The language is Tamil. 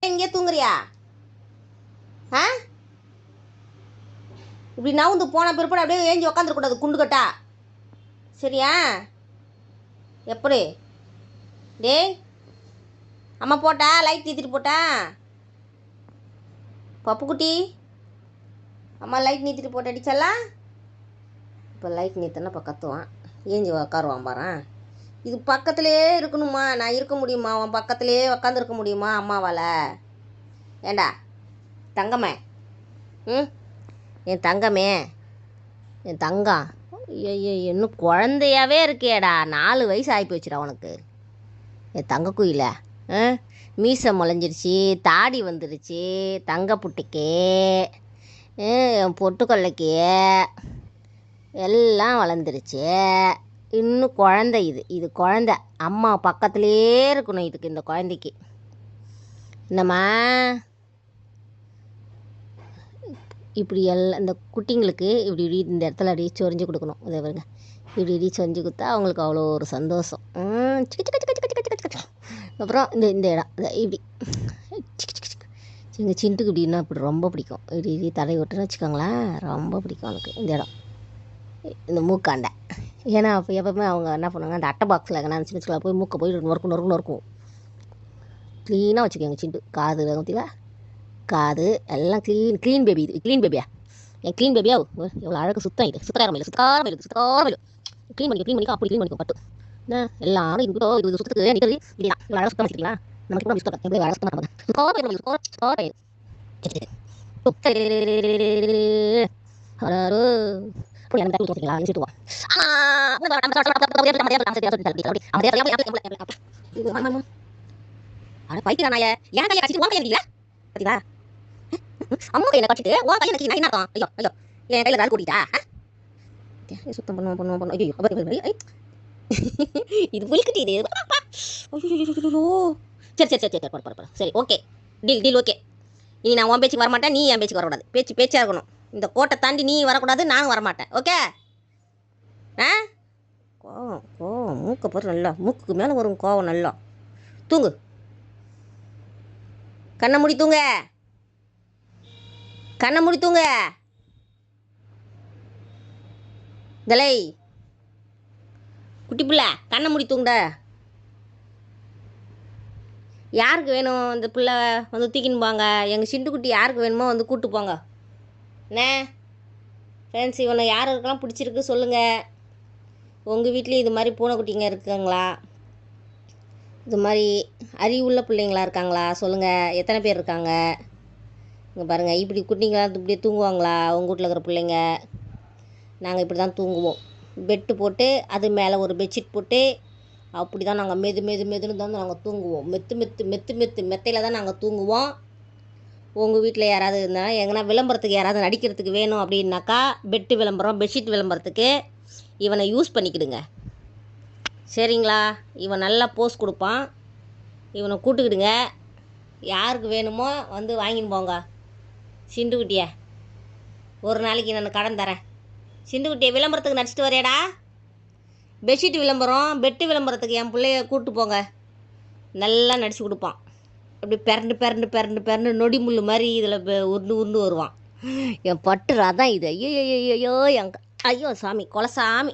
எங்கே தூங்குறியா? ஆ, இப்படி நவுந்து போன பிற்பாடு அப்படியே ஏஞ்சி உக்காந்துருக்கூடாது குண்டு கட்டா, சரியா? எப்படி டேய், அம்மா போட்டா லைட் நீத்திட்டு போட்டா? பப்புக்குட்டி, அம்மா லைட் நீத்திட்டு போட்ட அடிச்சலாம். இப்போ லைட் நீத்தனா இப்போ கத்துவான், ஏஞ்சி உக்காருவான் பாரு. இது பக்கத்துலேயே இருக்கணுமா? நான் இருக்க முடியுமா? அவன் பக்கத்துலேயே உக்காந்துருக்க முடியுமா அம்மாவால்? ஏண்டா தங்கமே, ம், என் தங்கமே, என் தங்கம், ஐயோ இன்னும் குழந்தையாவே இருக்கியேடா. 4 வயசு ஆகி போச்சுடா உனக்கு. என் தங்க குயில, மீசை முளைஞ்சிருச்சு, தாடி வந்துருச்சு, தங்க புட்டிக்கு, என் பொட்டுக்கொல்லைக்கு எல்லாம் வளர்ந்துருச்சு. இன்னும் குழந்தை, இது குழந்தை. அம்மா பக்கத்துலேயே இருக்கணும் இதுக்கு, இந்த குழந்தைக்கு. என்னம்மா இப்படி எல்லாம் இந்த குட்டிங்களுக்கு இப்படி இந்த இடத்துல அப்படியே சொரிஞ்சு கொடுக்கணும். இதை பாருங்க, இப்படி சொரிஞ்சு கொடுத்தா அவங்களுக்கு அவ்வளோ ஒரு சந்தோஷம். அப்புறம் இந்த இடம் இப்படி எங்கள் சிண்டுக்கு இப்படின்னா இப்படி ரொம்ப பிடிக்கும். இப்படி தடை விட்டுன்னு வச்சுக்கோங்களேன், ரொம்ப பிடிக்கும் அவனுக்கு இந்த இடம், இந்த மூக்காண்டை. ஏன்னா அப்போ எப்பவுமே அவங்க என்ன பண்ணுவாங்க, அந்த அட்டை பாக்ஸில் எங்கன்னா சின்ன சின்ன போய் மூக்கை போய் நொறுக்கும் க்ளீனாக வச்சுக்கோங்க. சிண்டு காது ஊற்றில காது எல்லாம் க்ளீன் பேபி. இது க்ளீன் பேபியா? என் க்ளீன் பேபியா? எவ்வளோ அழகு. சுத்தம் இது, சுத்தகாரம் இல்லை, சுத்தகாரம் இல்லை. க்ளீன் பண்ணிக்கோ அப்படி க்ளீன் பண்ணிக்கோ. பட்டு என்ன எல்லாரும் இது சுத்தத்துக்கு நிற்கிறது இப்படிதான். இவ்வளோ அழகாக சுத்தம் வச்சுக்கலாம். நமக்கு கூட சுத்தம் எப்படி அழகாக சுத்தம் பைத்தியானாய ஏன் கையை கடிச்சிட்டு உன் கையை இல்லை பார்த்தீங்களா? அம்மா கையை கடிச்சிட்டு உன் கையை நக்கி நான் என்ன அர்த்தம்? ஐயோ என் கையில் வேலை கூட்டிட்டா? சுத்தம் பண்ணுவோம். ஐயோ இது புளிக்கட்டி இது. ஐயோ சரி ஓகே, டீல் ஓகே. இனி நான் உன் பேச்சுக்கு வரமாட்டேன், நீ என் பேச்சுக்கு வரக்கூடாது. பேச்சாக இருக்கணும். இந்த கோட்டை தாண்டி நீ வரக்கூடாது, நானும் வரமாட்டேன். ஓகே? கோவம் மூக்கை போட்டு நல்லா, மூக்குக்கு மேலே வரும் கோவம். நல்லா தூங்கு, கண்ணை மூடி தூங்க, கண்ணை மூடி தூங்க. தலை குட்டி பிள்ளை, கண்ணை மூடி தூங்குட. யாருக்கு வேணும் இந்த பிள்ளை வந்து தூக்கின்னு போங்க. எங்கள் சிண்டுக்குட்டி யாருக்கு வேணுமோ வந்து கூப்பிட்டு போங்க. என்ன ஃப்ரெண்ட்ஸ், இவனை யாருக்கெல்லாம் பிடிச்சிருக்கு சொல்லுங்கள். உங்கள் வீட்லேயும் இது மாதிரி பூனைக்குட்டிங்க இருக்குங்களா? இது மாதிரி அறிவுள்ள பிள்ளைங்களா இருக்காங்களா சொல்லுங்கள். எத்தனை பேர் இருக்காங்க? இங்கே பாருங்கள், இப்படி குட்டிங்களா இப்படியே தூங்குவாங்களா உங்கள் வீட்டில் இருக்கிற பிள்ளைங்க? நாங்கள் இப்படி தான் தூங்குவோம். பெட்டு போட்டு அது மேலே ஒரு பெட்ஷீட் போட்டு அப்படி தான் நாங்கள் மெதுன்னு தான் நாங்கள் தூங்குவோம். மெத்தையில் தான் நாங்கள் தூங்குவோம். உங்கள் வீட்டில் யாராவது இருந்தால் எங்கன்னா விளம்பரத்துக்கு யாராவது நடிக்கிறதுக்கு வேணும் அப்படின்னாக்கா, பெட்டு விளம்பரம், பெட்ஷீட் விளம்பரத்துக்கு இவனை யூஸ் பண்ணிக்கிடுங்க, சரிங்களா? இவன் நல்லா போஸ் கொடுப்பான். இவனை கூட்டுக்கிடுங்க. யாருக்கு வேணுமோ வந்து வாங்கின்னு போங்க. சிண்டுக்குட்டியை ஒரு நாளைக்கு நான் கடன் தரேன். சிண்டுக்குட்டியை விளம்பரத்துக்கு நடிச்சிட்டு வரையடா. பெட்ஷீட் விளம்பரம், பெட்டு விளம்பரத்துக்கு என் பிள்ளைய கூப்பிட்டு போங்க. நல்லா நடிச்சு கொடுப்பான். அப்படி பிறண்டு நொடி முள் மாதிரி இதில் உருண்டு வருவான். என் பட்டு ரதான் இது. ஐயோ ஐயோ சாமி, கொலசாமி.